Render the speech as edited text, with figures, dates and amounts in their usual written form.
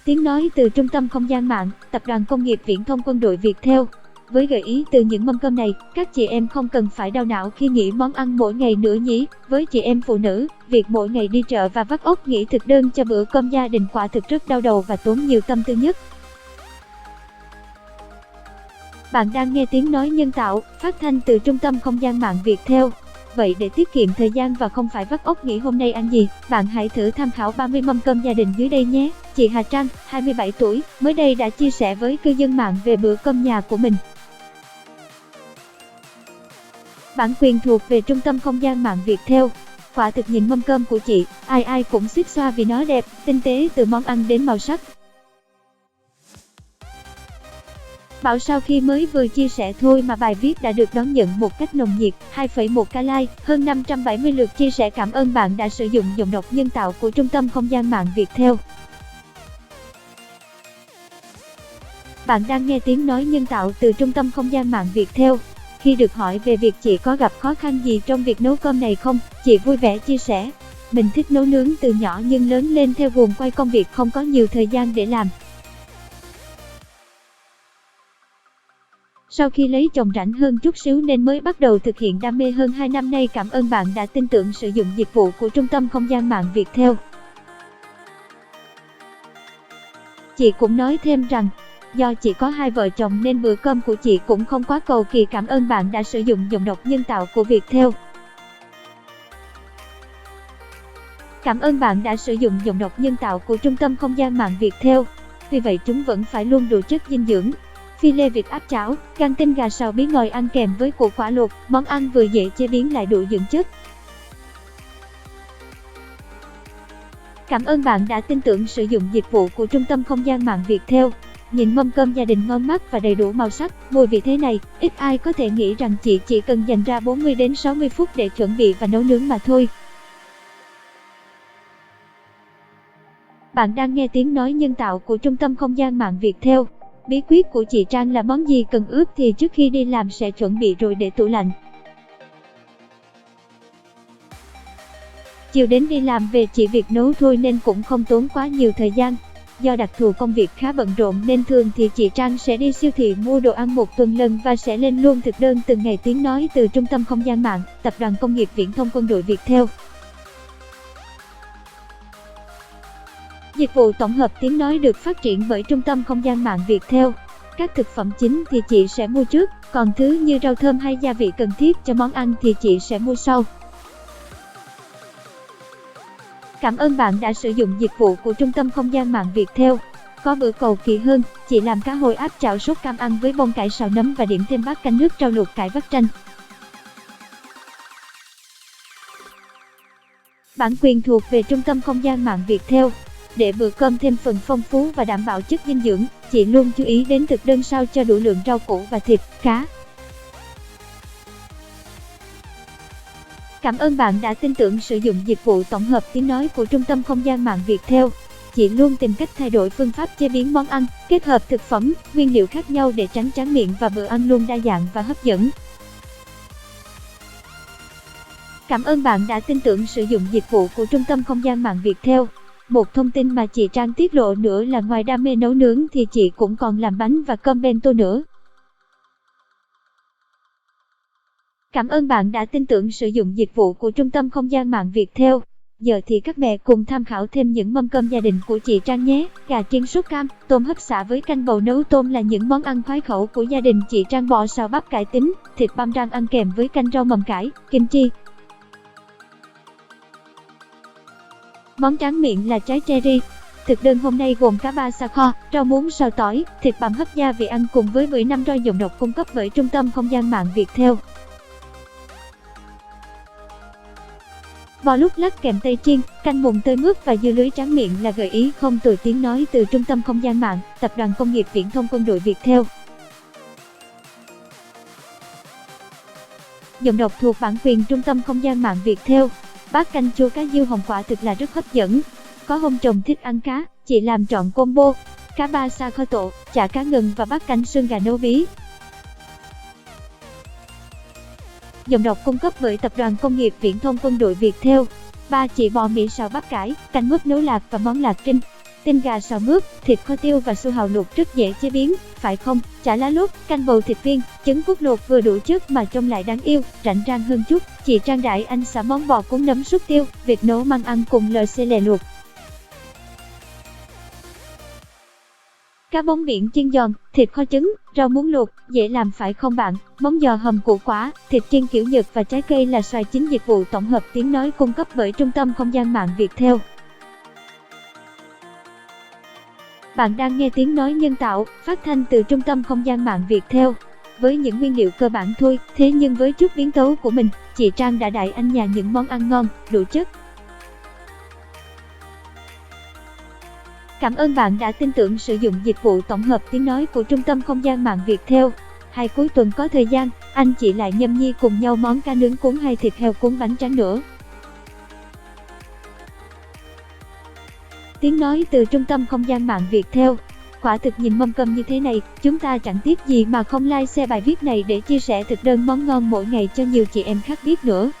Tiếng nói từ Trung tâm Không gian mạng, Tập đoàn Công nghiệp Viễn thông Quân đội Viettel. Với gợi ý từ những mâm cơm này, các chị em không cần phải đau não khi nghĩ món ăn mỗi ngày nữa nhỉ. Với chị em phụ nữ, việc mỗi ngày đi chợ và vắt óc nghĩ thực đơn cho bữa cơm gia đình quả thực rất đau đầu và tốn nhiều tâm tư nhất. Bạn đang nghe tiếng nói nhân tạo, phát thanh từ Trung tâm Không gian mạng Viettel. Vậy để tiết kiệm thời gian và không phải vắt óc nghĩ hôm nay ăn gì, bạn hãy thử tham khảo 30 mâm cơm gia đình dưới đây nhé. Chị Hà Trang, 27 tuổi, mới đây đã chia sẻ với cư dân mạng về bữa cơm nhà của mình. Bản quyền thuộc về Trung tâm Không gian mạng Viettel. Quả thực nhìn mâm cơm của chị, ai cũng xuýt xoa vì nó đẹp, tinh tế từ món ăn đến màu sắc. Bảo sao khi mới vừa chia sẻ thôi mà bài viết đã được đón nhận một cách nồng nhiệt, 2,1k like, hơn 570 lượt chia sẻ. Cảm ơn bạn đã sử dụng giọng đọc nhân tạo của Trung tâm Không gian mạng Viettel. Bạn đang nghe tiếng nói nhân tạo từ Trung tâm Không gian mạng Viettel. Khi được hỏi về việc chị có gặp khó khăn gì trong việc nấu cơm này không, chị vui vẻ chia sẻ. Mình thích nấu nướng từ nhỏ nhưng lớn lên theo guồng quay công việc không có nhiều thời gian để làm. Sau khi lấy chồng rảnh hơn chút xíu nên mới bắt đầu thực hiện đam mê hơn 2 năm nay. Cảm ơn bạn đã tin tưởng sử dụng dịch vụ của Trung tâm Không gian mạng Viettel. Chị cũng nói thêm rằng, do chị có 2 vợ chồng nên bữa cơm của chị cũng không quá cầu kỳ. Cảm ơn bạn đã sử dụng giọng đọc nhân tạo của Viettel. Cảm ơn bạn đã sử dụng giọng đọc nhân tạo của Trung tâm Không gian mạng Viettel. Vì vậy chúng vẫn phải luôn đủ chất dinh dưỡng. Filet vịt áp chảo, gan tinh gà xào bí ngòi ăn kèm với củ quả luộc, món ăn vừa dễ chế biến lại đủ dưỡng chất. Cảm ơn bạn đã tin tưởng sử dụng dịch vụ của Trung tâm Không gian mạng Viettel. Nhìn mâm cơm gia đình ngon mắt và đầy đủ màu sắc, mùi vị thế này, ít ai có thể nghĩ rằng chị chỉ cần dành ra 40 đến 60 phút để chuẩn bị và nấu nướng mà thôi. Bạn đang nghe tiếng nói nhân tạo của Trung tâm Không gian mạng Viettel. Bí quyết của chị Trang là món gì cần ướp thì trước khi đi làm sẽ chuẩn bị rồi để tủ lạnh. Chiều đến đi làm về chỉ việc nấu thôi nên cũng không tốn quá nhiều thời gian. Do đặc thù công việc khá bận rộn nên thường thì chị Trang sẽ đi siêu thị mua đồ ăn một tuần lần và sẽ lên luôn thực đơn từng ngày. Tiếng nói từ Trung tâm Không gian mạng, Tập đoàn Công nghiệp Viễn thông Quân đội Viettel. Dịch vụ tổng hợp tiếng nói được phát triển bởi Trung tâm Không gian mạng Viettel. Các thực phẩm chính thì chị sẽ mua trước, còn thứ như rau thơm hay gia vị cần thiết cho món ăn thì chị sẽ mua sau. Cảm ơn bạn đã sử dụng dịch vụ của Trung tâm Không gian mạng Viettel. Có bữa cầu kỳ hơn, chị làm cá hồi áp chảo sốt cam ăn với bông cải xào nấm và điểm thêm bát canh nước rau luộc cải vắt chanh. Bản quyền thuộc về Trung tâm Không gian mạng Viettel. Để bữa cơm thêm phần phong phú và đảm bảo chất dinh dưỡng, chị luôn chú ý đến thực đơn sao cho đủ lượng rau củ và thịt, cá. Cảm ơn bạn đã tin tưởng sử dụng dịch vụ tổng hợp tiếng nói của Trung tâm Không gian mạng Viettel. Chị luôn tìm cách thay đổi phương pháp chế biến món ăn, kết hợp thực phẩm, nguyên liệu khác nhau để tránh tráng miệng và bữa ăn luôn đa dạng và hấp dẫn. Cảm ơn bạn đã tin tưởng sử dụng dịch vụ của Trung tâm Không gian mạng Viettel. Một thông tin mà chị Trang tiết lộ nữa là ngoài đam mê nấu nướng thì chị cũng còn làm bánh và cơm bento nữa. Cảm ơn bạn đã tin tưởng sử dụng dịch vụ của Trung tâm Không gian mạng Viettel. Giờ thì các mẹ cùng tham khảo thêm những mâm cơm gia đình của chị Trang nhé. Gà chiên sốt cam, tôm hấp xả với canh bầu nấu tôm là những món ăn khoái khẩu của gia đình chị Trang. Bò xào bắp cải tím, thịt băm rang ăn kèm với canh rau mầm cải, kim chi. Món tráng miệng là trái cherry. Thực đơn hôm nay gồm cá ba sa kho, rau muống xào tỏi, thịt bằm hấp gia vị ăn cùng với bưởi 5 roi giọng đọc cung cấp bởi Trung tâm Không gian mạng Viettel. Bò lúc lắc kèm tây chiên, canh mùng tơi mướp và dưa lưới tráng miệng là gợi ý không tồi. Tiếng nói từ Trung tâm Không gian mạng, Tập đoàn Công nghiệp Viễn thông Quân đội Viettel. Giọng đọc thuộc bản quyền Trung tâm Không gian mạng Viettel. Bát canh chua cá diêu hồng quả thực là rất hấp dẫn. Có hôm chồng thích ăn cá, chị làm trọn combo, cá ba sa kho tộ, chả cá ngần và bát canh xương gà nấu bí. Giọng đọc cung cấp bởi Tập đoàn Công nghiệp Viễn thông Quân đội Viettel. Ba chỉ bò Mỹ xào bắp cải, canh mướp nấu lạc và món lạc trinh. tinh gà xào mướp, thịt kho tiêu và su hào luộc rất dễ chế biến, phải không? Chả lá lốt, canh bầu thịt viên, trứng cút luộc vừa đủ chất mà trông lại đáng yêu, rảnh rang hơn chút. Chị Trang đãi anh xả món bò cuốn nấm súp tiêu, vịt nấu măng ăn cùng lờ xê lè luộc. Cá bống biển chiên giòn, thịt kho trứng, rau muống luộc, dễ làm phải không bạn? Món giò hầm củ quả, thịt chiên kiểu Nhật và trái cây là xoài chính. Dịch vụ tổng hợp tiếng nói cung cấp bởi Trung tâm Không gian mạng Viettel. Bạn đang nghe tiếng nói nhân tạo, phát thanh từ Trung tâm Không gian mạng Viettel. Với những nguyên liệu cơ bản thôi, thế nhưng với chút biến tấu của mình, chị Trang đã đãi anh nhà những món ăn ngon, đủ chất. Cảm ơn bạn đã tin tưởng sử dụng dịch vụ tổng hợp tiếng nói của Trung tâm Không gian mạng Viettel. Hay cuối tuần có thời gian, anh chị lại nhâm nhi cùng nhau món cá nướng cuốn hay thịt heo cuốn bánh tráng nữa. Tiếng nói từ Trung tâm Không gian mạng Viettel. Quả thực nhìn mâm cơm như thế này, chúng ta chẳng tiếc gì mà không like share bài viết này để chia sẻ thực đơn món ngon mỗi ngày cho nhiều chị em khác biết nữa.